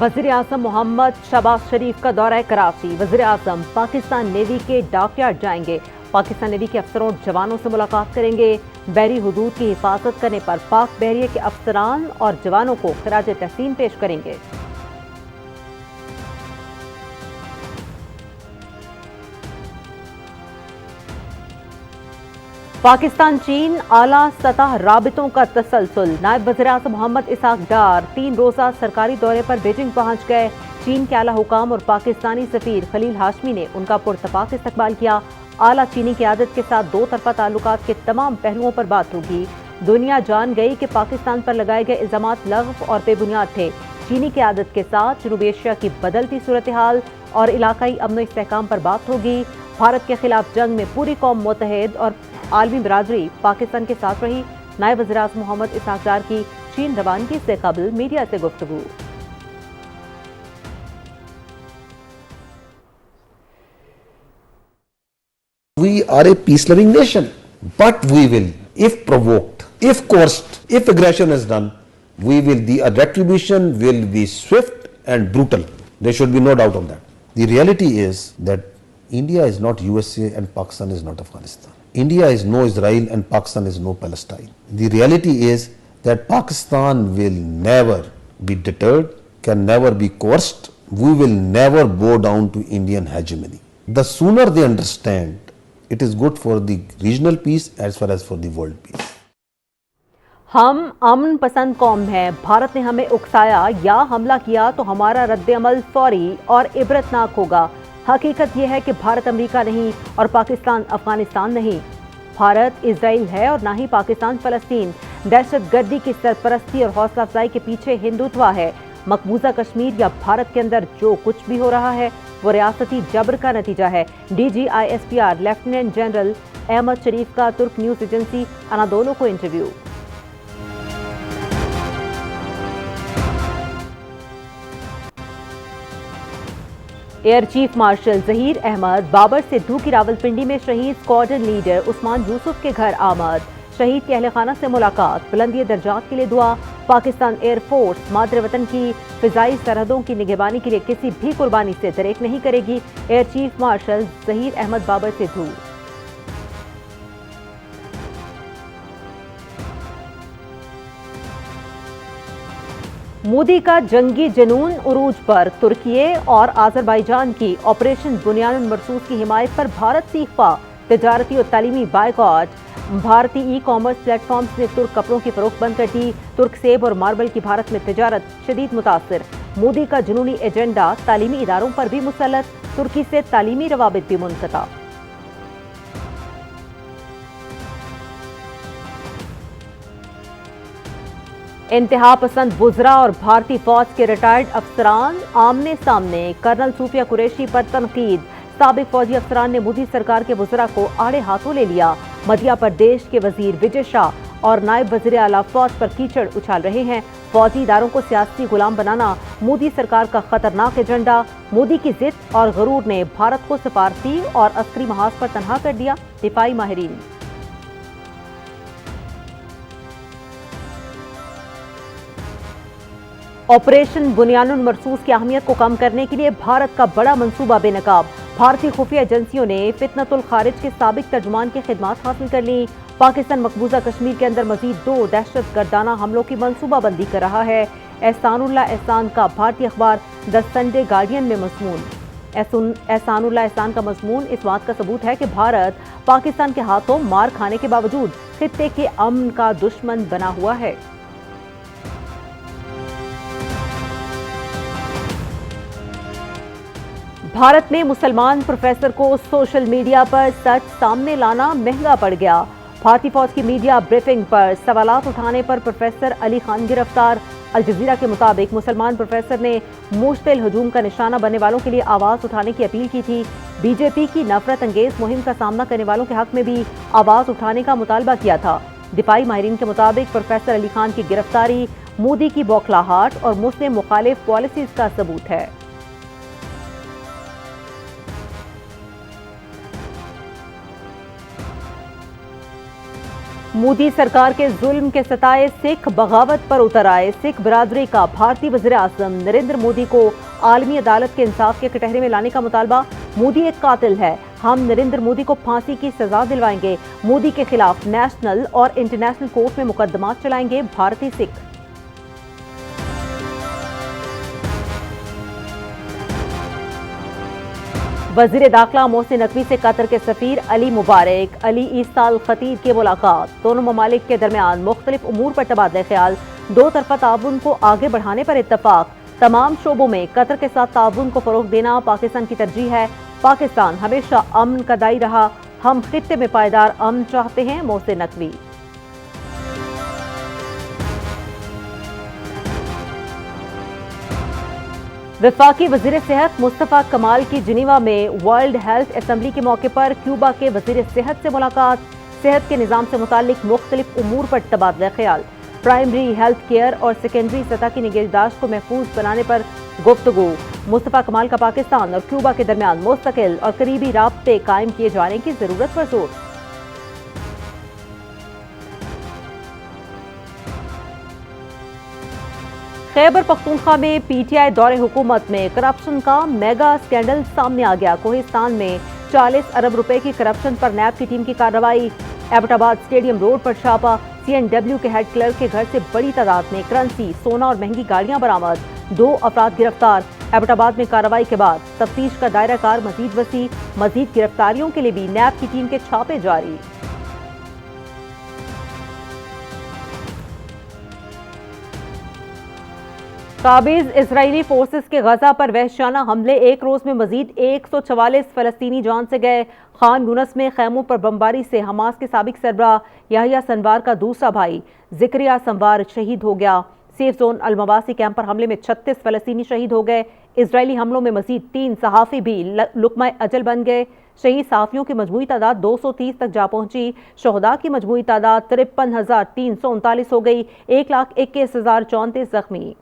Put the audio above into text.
वज़ीर आज़म मोहम्मद शहबाज शरीफ का दौरा कराची। वज़ीर आज़म पाकिस्तान नेवी के डॉकयार्ड जाएंगे। पाकिस्तान नेवी के अफसरों और जवानों से मुलाकात करेंगे। बहरी हुदूद की हिफाजत करने पर पाक बहरिये के अफसरान और जवानों को खिराज तहसीन पेश करेंगे। पाकिस्तान चीन आला सतह राबितों का तसलसल। नायब वज़ीर आज़म मोहम्मद इसहाक डार 3 रोज़ा सरकारी दौरे पर बीजिंग पहुंच गए। चीन के आला हुकाम और पाकिस्तानी सफीर खलील हाशमी ने उनका पुरतपाक इस्तकबाल किया। आला चीनी क़यादत के साथ दो तरफ़ा ताल्लुकात के तमाम पहलुओं पर बात होगी। दुनिया जान गई कि पाकिस्तान पर लगाए गए इल्ज़ामात लग़्व और बेबुनियाद थे। चीनी क़यादत के साथ जनूबी एशिया की बदलती सूरत हाल और इलाकाई अमन व इस्तेहकाम पर बात होगी। भारत के खिलाफ जंग में पूरी कौम मुत्तहिद और आलमी बरादरी पाकिस्तान के साथ रही। नायब वज़ीर आज़म मोहम्मद इसहाक डार की चीन रवानगी से कबल मीडिया से गुफ्तगू। We are a peace-loving nation, but we will, if provoked, if coerced, if aggression is done, the retribution will be swift and brutal. There should be no doubt on that. The reality is that India is not USA and Pakistan is not Afghanistan. India is no Israel and Pakistan is no Palestine. The reality is that Pakistan will never be deterred, can never be coerced. We will never bow down to Indian hegemony. The sooner they understand, it is good for the regional peace as far as for the world peace. हम अमन पसंद कौम हैं। भारत ने हमें उकसाया या हमला किया तो हमारा रद्द-ए-अमल फौरी और इबरतनाक होगा। हकीकत यह है कि भारत अमेरिका नहीं और पाकिस्तान अफगानिस्तान नहीं। भारत इजराइल है और ना ही पाकिस्तान फ़लस्तीन। दहशतगर्दी की सरपरस्ती और हौसला अफजाई के पीछे हिंदुत्व है। मकबूजा कश्मीर या भारत के अंदर जो कुछ भी हो रहा है वो रियासती जबर का नतीजा है। DGISPR lieutenant general Ahmed Sharif का तुर्क न्यूज़ एजेंसी अनादोलो को interview. Air chief marshal Zaheer Ahmed Babar Sidhu की रावलपिंडी में शहीद स्क्वाड्रन लीडर उस्मान यूसुफ के घर आमद। शहीद के अहले खाना से मुलाकात, बुलंदी दर्जात के लिए दुआ। पाकिस्तान एयरफोर्स मादर वतन की फिजाई सरहदों की निगरानी के लिए किसी भी कुर्बानी से दरेक नहीं करेगी। Air chief marshal Zaheer Ahmed Babar Sidhu. Modi का जंगी जुनून उरूज पर। तुर्की और आज़रबाईजान की ऑपरेशन बुनियानुल मरसूस की हिमायत पर भारत से इख्फा। तजारती और तालीमी बायकॉट। भारतीय ई-कॉमर्स प्लेटफॉर्म्स ने तुर्क कपड़ों की फरोख्त बंद कर दी। तुर्क सेब और मार्बल की भारत में तिजारत शदीद मुतासिर। मोदी का जुनूनी एजेंडा तालीमी इदारों पर भी मुसल्लत। तुर्की से तालीमी रवाबित भी मुनक़ता। इंतहा पसंद वुज़रा और भारतीय फौज के रिटायर्ड अफसरान आमने सामने। कर्नल सूफिया कुरैशी पर तनकीद। साबिक फौजी अफसरान ने मोदी सरकार के वुज़रा को आड़े हाथों ले लिया। मध्य प्रदेश के वजीर विजय शाह और नायब वज़ीर आला फौज पर कीचड़ उछाल रहे हैं। फौजी इदारों को सियासी गुलाम बनाना मोदी सरकार का खतरनाक एजेंडा। मोदी की जिद और गरूर ने भारत को सफारती और अस्करी महाज पर तनहा कर दिया। दिफाई माहिरीन। ऑपरेशन बुनियानुल मरसूस की अहमियत को कम करने के लिए भारत का बड़ा मंसूबा बेनकाब। भारतीय खुफिया एजेंसियों ने फितनतुल खारिज के साबिक तर्जुमान की खिदमात हासिल कर ली। पाकिस्तान मकबूजा कश्मीर के अंदर मजीद 2 दहशतगर्दाना हमलों की मंसूबाबंदी कर रहा है। एहसानुल्लाह एहसान का भारतीय अखबार द संडे गार्डियन में मज़मून। एहसानुल्लाह एहसान का मज़मून इस बात का सबूत है कि भारत पाकिस्तान के हाथों मार खाने के बावजूद खित्ते के अमन का दुश्मन बना हुआ है। भारत में मुसलमान प्रोफेसर को सोशल मीडिया पर सच सामने लाना महंगा पड़ गया। भारतीय फौज की मीडिया ब्रीफिंग पर सवालात उठाने पर प्रोफेसर अली खान गिरफ्तार। अल जज़ीरा के मुताबिक मुसलमान प्रोफेसर ने मुश्तिल हजूम का निशाना बनने वालों के लिए आवाज़ उठाने की अपील की थी। बीजेपी की नफरत अंगेज मुहिम का सामना करने वालों के हक में भी आवाज़ उठाने का मुतालबा किया था। दिफाई माहिरीन के मुताबिक प्रोफेसर अली खान की गिरफ्तारी मोदी की बौखलाहट और मुस्लिम मुखालिफ पॉलिसीज का सबूत है। مودی سرکار کے ظلم کے ستائے سکھ بغاوت پر اتر آئے. سکھ برادری کا بھارتی وزیر اعظم نریندر مودی کو عالمی عدالت کے انصاف کے کٹہرے میں لانے کا مطالبہ. مودی ایک قاتل ہے, ہم نریندر مودی کو پھانسی کی سزا دلوائیں گے. مودی کے خلاف نیشنل اور انٹرنیشنل کورٹ میں مقدمات چلائیں گے بھارتی سکھ. وزیر داخلہ محسن نقوی سے قطر کے سفیر علی مبارک علی عیسیٰ الخطیر کی ملاقات. دونوں ممالک کے درمیان مختلف امور پر تبادلہ خیال. دو طرفہ تعاون کو آگے بڑھانے پر اتفاق. تمام شعبوں میں قطر کے ساتھ تعاون کو فروغ دینا پاکستان کی ترجیح ہے. پاکستان ہمیشہ امن کا دائی رہا, ہم خطے میں پائیدار امن چاہتے ہیں. محسن نقوی. وفاقی وزیر صحت مصطفیٰ کمال کی جنیوا میں ورلڈ ہیلتھ اسمبلی کے موقع پر کیوبا کے وزیر صحت سے ملاقات. صحت کے نظام سے متعلق مختلف امور پر تبادلہ خیال. پرائمری ہیلتھ کیئر اور سیکنڈری سطح کی نگہداشت کو محفوظ بنانے پر گفتگو. مصطفیٰ کمال کا پاکستان اور کیوبا کے درمیان مستقل اور قریبی رابطے قائم کیے جانے کی ضرورت پر زور. خیبر پختونخوا میں پی ٹی آئی دور حکومت میں کرپشن کا میگا سکینڈل سامنے آ گیا. کوہستان میں 40 ارب روپے کی کرپشن پر نیب کی ٹیم کی کارروائی. ایبٹ آباد اسٹیڈیم روڈ پر چھاپا. سی این ڈبلیو کے ہیڈ کلرک کے گھر سے بڑی تعداد میں کرنسی, سونا اور مہنگی گاڑیاں برآمد. 2 افراد گرفتار. ایبٹ آباد میں کارروائی کے بعد تفتیش کا دائرہ کار مزید وسیع. مزید گرفتاریوں کے لیے بھی نیب کی ٹیم کے چھاپے جاری. قابض اسرائیلی فورسز کے غزہ پر وحشیانہ حملے. ایک روز میں مزید 144 فلسطینی جان سے گئے. خان یونس میں خیموں پر بمباری سے حماس کے سابق سربراہ یحییٰ سنوار کا دوسرا بھائی زکریا سنوار شہید ہو گیا. سیف زون المواسی کیمپ پر حملے میں 36 فلسطینی شہید ہو گئے. اسرائیلی حملوں میں مزید 3 صحافی بھی لقمہ اجل بن گئے. شہید صحافیوں کی مجموعی تعداد 230 تک جا پہنچی. شہداء کی مجموعی تعداد 53,339 ہو گئی. 1,21,034 زخمی.